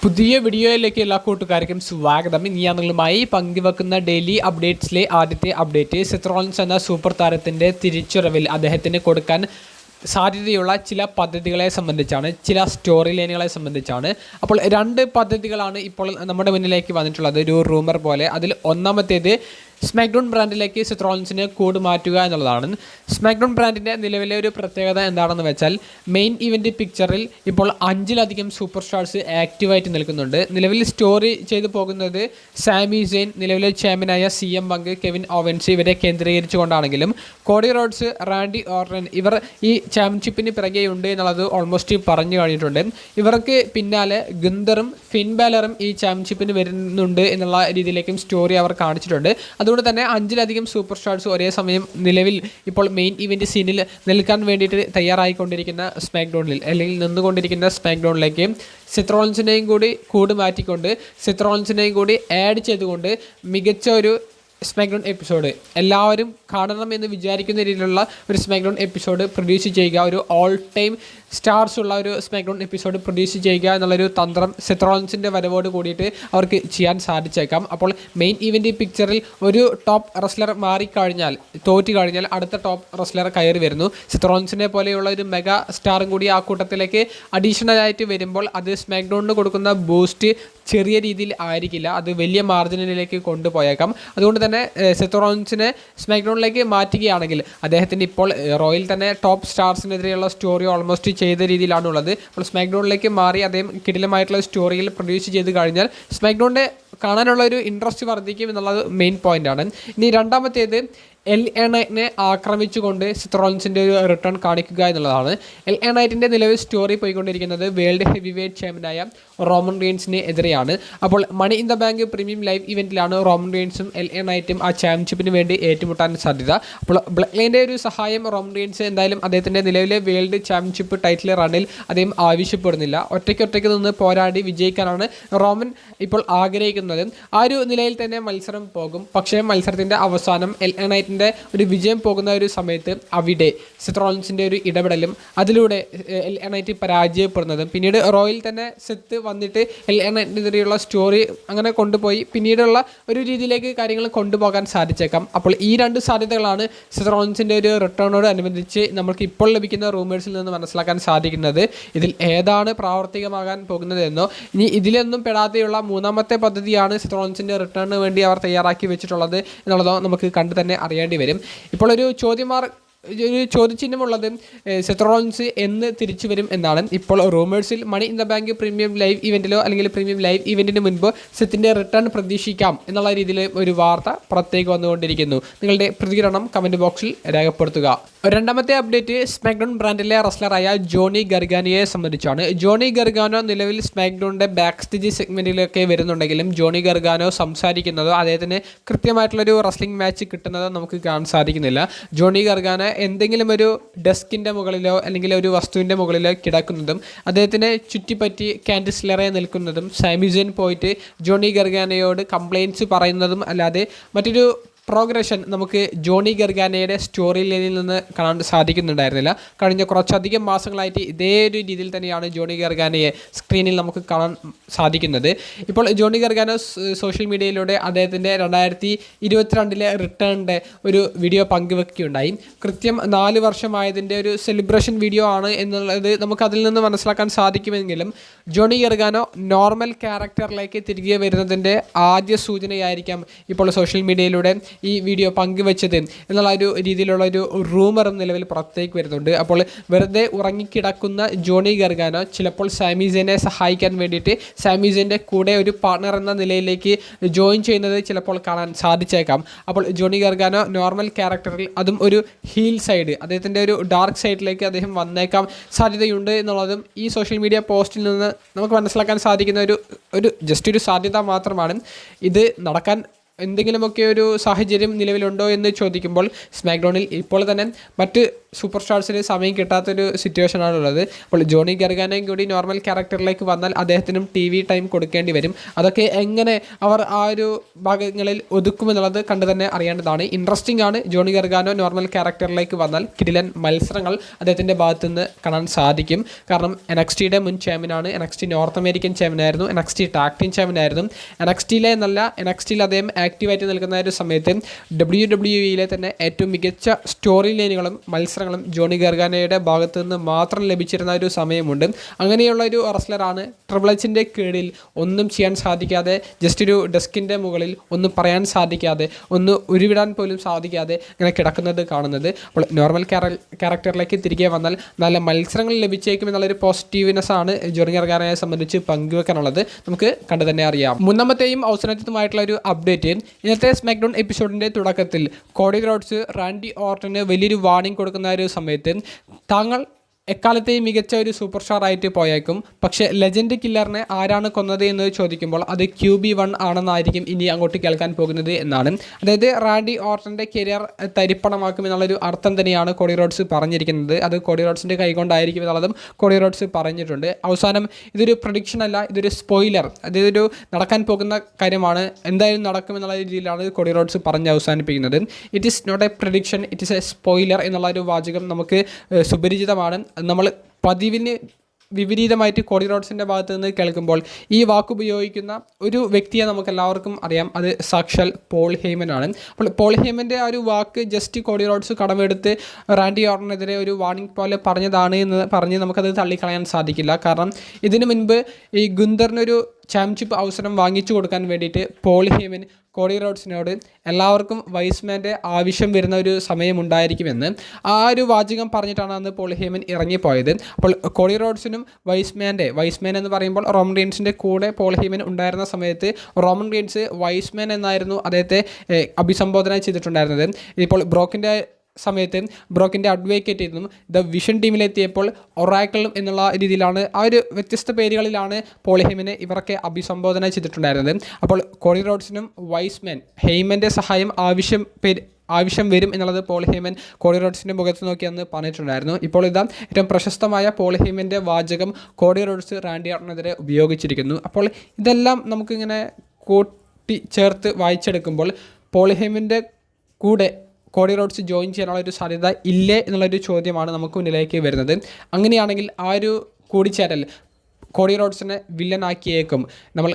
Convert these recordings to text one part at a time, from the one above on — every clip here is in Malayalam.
പുതിയ വീഡിയോയിലേക്ക് എല്ലാ കൂട്ടുകാർക്കും സ്വാഗതം. ഇനി ഞാൻ നിങ്ങളുമായി പങ്കുവെക്കുന്ന ഡെയിലി അപ്ഡേറ്റ്സിലെ ആദ്യത്തെ അപ്ഡേറ്റ് സെത്ത് റോളിൻസ് എന്ന സൂപ്പർ താരത്തിൻ്റെ തിരിച്ചുവരവിൽ അദ്ദേഹത്തിന് കൊടുക്കാൻ സാധ്യതയുള്ള ചില പദ്ധതികളെ സംബന്ധിച്ചാണ്, ചില സ്റ്റോറി ലൈനുകളെ സംബന്ധിച്ചാണ്. അപ്പോൾ രണ്ട് പദ്ധതികളാണ് ഇപ്പോൾ നമ്മുടെ മുന്നിലേക്ക് വന്നിട്ടുള്ളത്, ഒരു റൂമർ പോലെ. അതിൽ ഒന്നാമത്തേത് സ്മാക്ഡൗൺ ബ്രാൻഡിലേക്ക് സെത്ത് റോളിൻസിനെ കൂട് മാറ്റുക എന്നുള്ളതാണ്. സ്മാക്ഡൗൺ ബ്രാൻഡിൻ്റെ നിലവിലെ ഒരു പ്രത്യേകത എന്താണെന്ന് വെച്ചാൽ മെയിൻ ഇവൻ്റ് പിക്ചറിൽ ഇപ്പോൾ 5-ലധികം സൂപ്പർ സ്റ്റാർസ് ആക്റ്റീവായിട്ട് നിൽക്കുന്നുണ്ട്. നിലവിൽ സ്റ്റോറി ചെയ്തു പോകുന്നത് സാമി സെയിൻ, നിലവിലെ ചാമ്പ്യനായ CM പങ്ക്, കെവിൻ ഓവൻസ് ഇവരെ കേന്ദ്രീകരിച്ചുകൊണ്ടാണെങ്കിലും കോഡി റോഡ്സ്, റാൻഡി ഓർട്ടൺ ഇവർ ഈ ചാമ്പ്യൻഷിപ്പിന് പിറകെയുണ്ട് എന്നുള്ളത് ഓൾമോസ്റ്റ് പറഞ്ഞു കഴിഞ്ഞിട്ടുണ്ട്. ഇവർക്ക് പിന്നാലെ ഗുന്തറും ഫിൻ ബാലറും ഈ ചാമ്പ്യൻഷിപ്പിന് വരുന്നുണ്ട് എന്നുള്ള രീതിയിലേക്കും സ്റ്റോറി അവർ കാണിച്ചിട്ടുണ്ട്. അതുകൊണ്ട് തന്നെ 5-ലധികം സൂപ്പർ സ്റ്റാർസ് ഒരേ സമയം നിലവിൽ ഇപ്പോൾ മെയിൻ ഇവൻ്റ് സീനിൽ നിൽക്കാൻ വേണ്ടിയിട്ട് തയ്യാറായിക്കൊണ്ടിരിക്കുന്ന സ്മാക്ഡൗണിൽ അല്ലെങ്കിൽ നിന്നുകൊണ്ടിരിക്കുന്ന സ്മാക്ഡൗണിലേക്ക് സെത്ത് റോളിൻസിനെയും കൂടി കൂട് മാറ്റിക്കൊണ്ട് സെത്ത് റോളിൻസിനെയും കൂടി ആഡ് ചെയ്തുകൊണ്ട് മികച്ച ഒരു സ്മാക്ഡൗൺ എപ്പിസോഡ് എല്ലാവരും കാണണം എന്ന് വിചാരിക്കുന്ന രീതിയിലുള്ള ഒരു സ്മാക്ഡൗൺ എപ്പിസോഡ് പ്രൊഡ്യൂസ് ചെയ്യുക, ഒരു ഓൾ ടൈം സ്റ്റാർസ് ഉള്ള ഒരു സ്മാക്ഡൗൺ എപ്പിസോഡ് പ്രൊഡ്യൂസ് ചെയ്യുക എന്നുള്ളൊരു തന്ത്രം സെത്ത് റോളിൻസിൻ്റെ വരവോട് കൂടിയിട്ട് അവർക്ക് ചെയ്യാൻ സാധിച്ചേക്കാം. അപ്പോൾ മെയിൻ ഇവൻ്റ് പിക്ചറിൽ ഒരു ടോപ്പ് റെസ്ലർ മാറിക്കഴിഞ്ഞാൽ, തോറ്റു കഴിഞ്ഞാൽ അടുത്ത ടോപ്പ് റെസ്ലർ കയറി വരുന്നു. സെത്ത് റോളിൻസിനെ പോലെയുള്ള ഒരു മെഗാ സ്റ്റാറും കൂടി ആ കൂട്ടത്തിലേക്ക് അഡീഷണലായിട്ട് വരുമ്പോൾ അത് സ്മാക്ഡൗണിന് കൊടുക്കുന്ന ബൂസ്റ്റ് ചെറിയ രീതിയിൽ ആയിരിക്കില്ല, അത് വലിയ മാർജിനിലേക്ക് കൊണ്ടുപോയേക്കാം. അതുകൊണ്ട് തന്നെ സെത്ത് റോളിൻസിനെ സ്മാക്ഡൗണിലേക്ക് മാറ്റുകയാണെങ്കിൽ അദ്ദേഹത്തിൻ്റെ ഇപ്പോൾ റോയിൽ തന്നെ ടോപ്പ് സ്റ്റാർസിനെതിരെയുള്ള സ്റ്റോറി ഓൾമോസ്റ്റ് ചെയ്ത രീതിയിലാണുള്ളത്. അപ്പോൾ സ്മാക്ഡൗണിലേക്ക് മാറി അദ്ദേഹം കിടിലമായിട്ടുള്ള സ്റ്റോറിയിൽ പ്രൊഡ്യൂസ് ചെയ്ത് കഴിഞ്ഞാൽ സ്മാക്ഡൗണിൻ്റെ കാണാനുള്ള ഒരു ഇൻട്രസ്റ്റ് വർദ്ധിക്കും എന്നുള്ളത് മെയിൻ പോയിൻ്റാണ്. ഇനി രണ്ടാമത്തേത് LA നൈറ്റിനെ ആക്രമിച്ചുകൊണ്ട് സെത്ത് റോളിൻസിൻ്റെ ഒരു റിട്ടേൺ കാണിക്കുക എന്നുള്ളതാണ്. LA നൈറ്റിൻ്റെ നിലവിൽ സ്റ്റോറി പോയിക്കൊണ്ടിരിക്കുന്നത് വേൾഡ് ഹെവി വെയ്റ്റ് ചാമ്പ്യനായ റോമൻ റെയിൻസിന് എതിരെയാണ്. അപ്പോൾ money in the bank premium live ഇവൻറ്റിലാണ് റോമൻ റെയിൻസും LA നൈറ്റും ആ ചാമ്പ്യൻഷിപ്പിന് വേണ്ടി ഏറ്റുമുട്ടാൻ സാധ്യത. അപ്പോൾ ബ്ലാക്ക് ലൈൻ്റെ ഒരു സഹായം റോമൻ റെയിൻസ് എന്തായാലും അദ്ദേഹത്തിൻ്റെ നിലവിലെ വേൾഡ് ചാമ്പ്യൻഷിപ്പ് ടൈറ്റിൽ റണ്ണിൽ അദ്ദേഹം ആവശ്യപ്പെടുന്നില്ല. ഒറ്റയ്ക്ക് നിന്ന് പോരാടി വിജയിക്കാനാണ് റോമൻ ഇപ്പോൾ ആഗ്രഹിക്കുന്നത്. ആ ഒരു നിലയിൽ തന്നെ മത്സരം പോകും. പക്ഷേ മത്സരത്തിൻ്റെ അവസാനം LA നൈറ്റ് ഒരു വിജയം പോകുന്ന ഒരു സമയത്ത് അവിടെ സെത്ത് റോളിൻസിൻ്റെ ഒരു ഇടപെടലും അതിലൂടെ LA നൈറ്റ് പരാജയപ്പെടുന്നതും പിന്നീട് റോയിൽ തന്നെ സെത്ത് വന്നിട്ട് LA നൈറ്റിനെതിരെയുള്ള സ്റ്റോറി അങ്ങനെ കൊണ്ടുപോയി പിന്നീടുള്ള ഒരു രീതിയിലേക്ക് കാര്യങ്ങൾ കൊണ്ടുപോകാൻ സാധിച്ചേക്കാം. അപ്പോൾ ഈ രണ്ട് സാധ്യതകളാണ് സെത്ത് റോളിൻസിൻ്റെ ഒരു റിട്ടേണോട് അനുബന്ധിച്ച് നമുക്ക് ഇപ്പോൾ ലഭിക്കുന്ന റൂമേഴ്സിൽ നിന്ന് മനസ്സിലാക്കാൻ സാധിക്കുന്നത്. ഇതിൽ ഏതാണ് പ്രാവർത്തികമാകാൻ പോകുന്നതെന്നോ ഇനി ഇതിലൊന്നും പെടാതെയുള്ള മൂന്നാമത്തെ പദ്ധതിയാണ് സെത്ത് റോളിൻസിൻ്റെ റിട്ടേണിന് വേണ്ടി അവർ തയ്യാറാക്കി വെച്ചിട്ടുള്ളത് എന്നുള്ളതോ നമുക്ക് കണ്ടു തന്നെ അറിയാൻ വരും. ഇപ്പോൾ ഒരു ചോദ്യചിഹ്നമുള്ളത് സെത്ത് റോളിൻസ് എന്ന് തിരിച്ചു വരും എന്നാണ്. ഇപ്പോൾ റൂമേഴ്സിൽ money in the bank premium live ഇവൻറ്റിലോ അല്ലെങ്കിൽ പ്രീമിയം ലൈവ് ഇവൻറ്റിന് മുൻപ് സെത്തിൻ്റെ റിട്ടേൺ പ്രതീക്ഷിക്കാം എന്നുള്ള രീതിയിൽ ഒരു വാർത്ത പുറത്തേക്ക് വന്നുകൊണ്ടിരിക്കുന്നു. നിങ്ങളുടെ പ്രതികരണം കമൻറ്റ് ബോക്സിൽ രേഖപ്പെടുത്തുക. രണ്ടാമത്തെ അപ്ഡേറ്റ് സ്മാക്ഡൗൺ ബ്രാൻഡിലെ റെസ്ലറായ ജോണി ഗർഗാനോയെ സംബന്ധിച്ചാണ്. ജോണി ഗർഗാനോ നിലവിൽ സ്മാക്ഡൗണിൻ്റെ ബാക്ക് സ്റ്റേജ് സെഗ്മെൻറ്റിലൊക്കെ വരുന്നുണ്ടെങ്കിലും ജോണി ഗർഗാനോ സംസാരിക്കുന്നതോ അദ്ദേഹത്തിന് കൃത്യമായിട്ടുള്ളൊരു റെസ്ലിംഗ് മാച്ച് കിട്ടുന്നതോ നമുക്ക് കാണാൻ സാധിക്കുന്നില്ല. ജോണി ഗർഗാനോ എന്തെങ്കിലും ഒരു ഡെസ്കിൻ്റെ മുകളിലോ അല്ലെങ്കിൽ ഒരു വസ്തുവിൻ്റെ മുകളിലോ കിടക്കുന്നതും അദ്ദേഹത്തിനെ ചുറ്റിപ്പറ്റി കാൻഡിസ്ലറെ നിൽക്കുന്നതും സാമി സെയിൻ പോയിട്ട് ജോണി ഗർഗാനോയോട് കംപ്ലയിൻറ്റ്സ് പറയുന്നതും അല്ലാതെ മറ്റൊരു പ്രോഗ്രഷൻ നമുക്ക് ജോണി ഗർഗാനയുടെ സ്റ്റോറി ലൈനിൽ നിന്ന് കാണാൻ സാധിക്കുന്നുണ്ടായിരുന്നില്ല. കഴിഞ്ഞ കുറച്ചധികം മാസങ്ങളായിട്ട് ഇതേ ഒരു രീതിയിൽ തന്നെയാണ് ജോണി ഗർഗാനയെ സ്ക്രീനിൽ നമുക്ക് കാണാൻ സാധിക്കുന്നത്. ഇപ്പോൾ ജോണി ഗർഗാനോ സോഷ്യൽ മീഡിയയിലൂടെ അദ്ദേഹത്തിൻ്റെ 2022 റിട്ടേണിൻ്റെ ഒരു വീഡിയോ പങ്കുവെക്കുകയുണ്ടായി. കൃത്യം 4 വർഷമായതിൻ്റെ ഒരു സെലിബ്രേഷൻ വീഡിയോ ആണ് എന്നുള്ളത് നമുക്കതിൽ നിന്ന് മനസ്സിലാക്കാൻ സാധിക്കുമെങ്കിലും ജോണി ഗർഗാനോ നോർമൽ ക്യാരക്ടറിലേക്ക് തിരികെ വരുന്നതിൻ്റെ ആദ്യ സൂചനയായിരിക്കാം ഇപ്പോൾ സോഷ്യൽ മീഡിയയിലൂടെ ഈ വീഡിയോ പങ്കുവെച്ചത് എന്നുള്ള ഒരു രീതിയിലുള്ള ഒരു റൂമറും നിലവിൽ പുറത്തേക്ക് വരുന്നുണ്ട്. അപ്പോൾ വെറുതെ ഉറങ്ങിക്കിടക്കുന്ന ജോണി ഗർഗാനോ ചിലപ്പോൾ സാമി സെയിനെ സഹായിക്കാൻ വേണ്ടിയിട്ട് സാമി സെയിൻ്റെ കൂടെ ഒരു പാർട്ണർ എന്ന നിലയിലേക്ക് ജോയിൻ ചെയ്യുന്നത് ചിലപ്പോൾ കാണാൻ സാധിച്ചേക്കാം. അപ്പോൾ ജോണി ഗർഗാനോ നോർമൽ ക്യാരക്ടറിൽ അതും ഒരു ഹീൽ സൈഡ്, അദ്ദേഹത്തിൻ്റെ ഒരു ഡാർക്ക് സൈഡിലേക്ക് അദ്ദേഹം വന്നേക്കാം സാധ്യതയുണ്ട് എന്നുള്ളതും ഈ സോഷ്യൽ മീഡിയ പോസ്റ്റിൽ നിന്ന് നമുക്ക് മനസ്സിലാക്കാൻ സാധിക്കുന്ന ഒരു ജസ്റ്റ് ഒരു സാധ്യത മാത്രമാണ്. ഇത് നടക്കാൻ എന്തെങ്കിലുമൊക്കെ ഒരു സാഹചര്യം നിലവിലുണ്ടോ എന്ന് ചോദിക്കുമ്പോൾ സ്മാക്ഡൗണിൽ ഇപ്പോൾ തന്നെ മറ്റ് സൂപ്പർ സ്റ്റാർസിന് സമയം കിട്ടാത്തൊരു സിറ്റുവേഷനാണുള്ളത്. അപ്പോൾ ജോണി ഗർഗാനോയും കൂടി നോർമൽ ക്യാരക്ടറിലേക്ക് വന്നാൽ അദ്ദേഹത്തിനും TV ടൈം കൊടുക്കേണ്ടി വരും. അതൊക്കെ എങ്ങനെ അവർ ആ ഒരു ഭാഗങ്ങളിൽ ഒതുക്കുമെന്നുള്ളത് കണ്ടു തന്നെ അറിയേണ്ടതാണ്. ഇൻട്രസ്റ്റിംഗ് ആണ്. ജോണി ഗർഗാനോ നോർമൽ ക്യാരക്ടറിലേക്ക് വന്നാൽ കിടിലൻ മത്സരങ്ങൾ അദ്ദേഹത്തിൻ്റെ ഭാഗത്തു നിന്ന് കാണാൻ സാധിക്കും. കാരണം NXTയുടെ മുൻ ചാമ്പ്യനാണ്. NXT നോർത്ത് അമേരിക്കൻ ചാമ്പ്യനായിരുന്നു. NXT ടാഗ് ടീം ചാമ്പ്യനായിരുന്നു. NXTയിൽ അദ്ദേഹം ആക്റ്റീവായിട്ട് നിൽക്കുന്ന ഒരു സമയത്ത് WWEയിലെ തന്നെ ഏറ്റവും മികച്ച സ്റ്റോറി ലൈനുകളും മത്സരങ്ങളും ജോണി ഗർഗാനോയുടെ ഭാഗത്തു നിന്ന് മാത്രം ലഭിച്ചിരുന്ന ഒരു സമയമുണ്ട്. അങ്ങനെയുള്ള ഒരു റെസ്ലറാണ് ട്രിപ്പിൾ എച്ചിൻ്റെ കീഴിൽ ഒന്നും ചെയ്യാൻ സാധിക്കാതെ, ജസ്റ്റ് ഒരു ഡെസ്കിൻ്റെ മുകളിൽ ഒന്നും പറയാൻ സാധിക്കാതെ, ഒന്ന് ഉരുവിടാൻ പോലും സാധിക്കാതെ ഇങ്ങനെ കിടക്കുന്നത് കാണുന്നത്. അപ്പോൾ നോർമൽ ക്യാരക്ടറിലേക്ക് തിരികെ വന്നാൽ നല്ല മത്സരങ്ങൾ ലഭിച്ചേക്കും എന്നുള്ളൊരു പോസിറ്റീവ്നെസ് ആണ് ജോണി ഗർഗാനോയെ സംബന്ധിച്ച് പങ്കുവെക്കാനുള്ളത്. നമുക്ക് കണ്ടു തന്നെ അറിയാം. മൂന്നാമത്തെയും അവസാനത്തുമായിട്ടുള്ള ഒരു അപ്ഡേറ്റ്, ഇന്നത്തെ സ്മാക്ഡൗൺ എപ്പിസോഡിൻ്റെ തുടക്കത്തിൽ കോഡി റോഡ്സ് റാൻഡി ഓർട്ടന് വലിയൊരു വാർണിംഗ് കൊടുക്കുന്ന ഒരു സമയത്ത് താങ്കൾ എക്കാലത്തെയും മികച്ച ഒരു സൂപ്പർ സ്റ്റാർ ആയിട്ട് പോയേക്കും, പക്ഷേ ലെജൻഡ് കില്ലറിനെ ആരാണ് കൊന്നത് എന്ന് ചോദിക്കുമ്പോൾ അത് QB1 ആണെന്നായിരിക്കും ഇനി അങ്ങോട്ട് കേൾക്കാൻ പോകുന്നത് എന്നാണ്. അതായത് റാൻഡി ഓർട്ടൻ്റെ കരിയർ തരിപ്പണമാക്കും എന്നുള്ളൊരു അർത്ഥം തന്നെയാണ് കോഡി റോഡ്സ് പറഞ്ഞിരിക്കുന്നത്. അത് കോഡി റോഡ്സിൻ്റെ കൈകൊണ്ടായിരിക്കും എന്നുള്ളതും കോഡി റോഡ്സ് പറഞ്ഞിട്ടുണ്ട്. അവസാനം ഇതൊരു പ്രഡിക്ഷൻ അല്ല, ഇതൊരു സ്പോയിലർ, അതൊരു നടക്കാൻ പോകുന്ന കാര്യമാണ്, എന്തായാലും നടക്കുമെന്നുള്ള രീതിയിലാണ് കോഡി റോഡ്സ് പറഞ്ഞ് അവസാനിപ്പിക്കുന്നത്. It is not a prediction, it is a spoiler എന്നുള്ള ഒരു വാചകം നമുക്ക് സുപരിചിതമാണ്. നമ്മൾ പതിവിന് വിപരീതമായിട്ട് കോഡി റോഡ്സിൻ്റെ ഭാഗത്ത് നിന്ന് കേൾക്കുമ്പോൾ ഈ വാക്കുപയോഗിക്കുന്ന ഒരു വ്യക്തിയെ നമുക്ക് എല്ലാവർക്കും അറിയാം, അത് സാക്ഷാൽ പോൾ ഹേമൻ ആണ്. അപ്പോൾ പോൾ ഹേമൻ്റെ ആ ഒരു വാക്ക് ജസ്റ്റ് കോഡി റോഡ്സ് കടമെടുത്ത് റാൻഡി ഓർട്ടനെതിരെ ഒരു വാർണിംഗ് പോലെ പറഞ്ഞതാണ് എന്ന് പറഞ്ഞ് നമുക്കത് തള്ളിക്കളയാൻ സാധിക്കില്ല. കാരണം ഇതിനു മുൻപ് ഈ ഗുന്തറിനൊരു ചാമ്പ്യൻഷിപ്പ് അവസരം വാങ്ങിച്ചു കൊടുക്കാൻ വേണ്ടിയിട്ട് പോൾ ഹേമൻ കോഡി റോഡ്സിനോട് എല്ലാവർക്കും വൈസ്മാൻ്റെ ആവശ്യം വരുന്ന ഒരു സമയമുണ്ടായിരിക്കുമെന്ന് ആ ഒരു വാചകം പറഞ്ഞിട്ടാണ് അന്ന് പോൾ ഹേമൻ ഇറങ്ങിപ്പോയത്. അപ്പോൾ കോഡി റോഡ്സിനും വൈസ്മാൻ എന്ന് പറയുമ്പോൾ റോമൻ റീൻസിൻ്റെ കൂടെ പോൾ ഹേമൻ ഉണ്ടായിരുന്ന സമയത്ത് റോമൻ റീൻസ് വൈസ്മാൻ എന്നായിരുന്നു അദ്ദേഹത്തെ അഭിസംബോധന ചെയ്തിട്ടുണ്ടായിരുന്നത്. ഇപ്പോൾ ബ്രോക്കിൻ്റെ അഡ്വക്കേറ്റ് എന്നും ദ വിഷൻ ടീമിലെത്തിയപ്പോൾ ഒറാക്കിൾ എന്നുള്ള രീതിയിലാണ് ആ ഒരു വ്യത്യസ്ത പേരുകളിലാണ് പോൾ ഹേമനെ ഇവരൊക്കെ അഭിസംബോധന ചെയ്തിട്ടുണ്ടായിരുന്നത്. അപ്പോൾ കോഡി റോഡ്സിനും ഹെയ്മൻ്റെ സഹായം ആവശ്യം വരും എന്നുള്ളത് പോൾ ഹേമൻ കോഡി റോഡ്സിൻ്റെ മുഖത്ത് നോക്കി അന്ന് പറഞ്ഞിട്ടുണ്ടായിരുന്നു. ഇപ്പോൾ ഇതാ ഏറ്റവും പ്രശസ്തമായ പോൾ ഹേമൻ്റെ വാചകം കോഡി റോഡ്സ് റാൻഡി ഓർട്ടനെതിരെ ഉപയോഗിച്ചിരിക്കുന്നു. അപ്പോൾ ഇതെല്ലാം നമുക്കിങ്ങനെ കൂട്ടി ചേർത്ത് വായിച്ചെടുക്കുമ്പോൾ പോൾ ഹേമൻ്റെ കൂടെ കോഡി റോഡ്സ് ജോയിൻ ചെയ്യാനുള്ള ഒരു സാധ്യത ഇല്ലേ എന്നുള്ളൊരു ചോദ്യമാണ് നമുക്ക് മുന്നിലേക്ക് വരുന്നത്. അങ്ങനെയാണെങ്കിൽ ആ ഒരു കൂടിച്ചേരൽ കോഡി റോഡ്സിനെ വില്ലനാക്കിയേക്കും. നമ്മൾ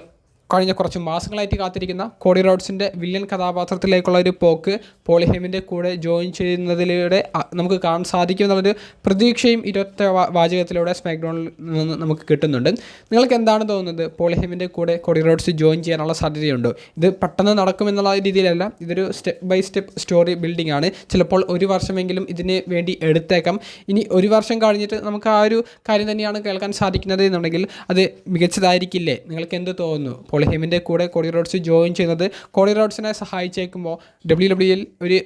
കഴിഞ്ഞ കുറച്ച് മാസങ്ങളായിട്ട് കാത്തിരിക്കുന്ന കോഡി റോഡ്സിൻ്റെ വില്ലൻ കഥാപാത്രത്തിലേക്കുള്ള ഒരു പോക്ക് പോൾ ഹേമൻ്റെ കൂടെ ജോയിൻ ചെയ്യുന്നതിലൂടെ നമുക്ക് കാണാൻ സാധിക്കും എന്നുള്ളൊരു പ്രതീക്ഷയും ഇരുപത്തെ വാചകത്തിലൂടെ സ്മാക്ഡൗണിൽ നിന്ന് നമുക്ക് കിട്ടുന്നുണ്ട്. നിങ്ങൾക്ക് എന്താണ് തോന്നുന്നത്? പോൾ ഹേമൻ്റെ കൂടെ കോഡി റോഡ്സ് ജോയിൻ ചെയ്യാനുള്ള സാധ്യതയുണ്ടോ? ഇത് പെട്ടെന്ന് നടക്കുമെന്നുള്ള രീതിയിലല്ല, ഇതൊരു step by step story building ആണ്. ചിലപ്പോൾ ഒരു വർഷമെങ്കിലും ഇതിന് വേണ്ടി എടുത്തേക്കാം. ഇനി ഒരു വർഷം കഴിഞ്ഞിട്ട് നമുക്ക് ആ ഒരു കാര്യം തന്നെയാണ് കേൾക്കാൻ സാധിക്കുന്നത് എന്നുണ്ടെങ്കിൽ അത് മികച്ചതായിരിക്കില്ലേ? നിങ്ങൾക്ക് എന്ത് തോന്നുന്നു? പോൾ ഹേമൻ്റെ കൂടെ കോഡി റോഡ്സ് ജോയിൻ ചെയ്യുന്നത് കോഡി റോഡ്സിനെ സഹായിച്ചേക്കുമ്പോൾ WWE ഒരു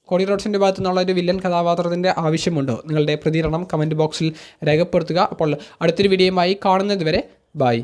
കോഡി റോഡ്സിൻ്റെ ഭാഗത്തു നിന്നുള്ള ഒരു വില്ലൻ കഥാപാത്രത്തിൻ്റെ ആവശ്യമുണ്ടോ? നിങ്ങളുടെ പ്രതികരണം കമൻറ്റ് ബോക്സിൽ രേഖപ്പെടുത്തുക. അപ്പോൾ അടുത്തൊരു വീഡിയോയുമായി കാണുന്നത് വരെ ബൈ.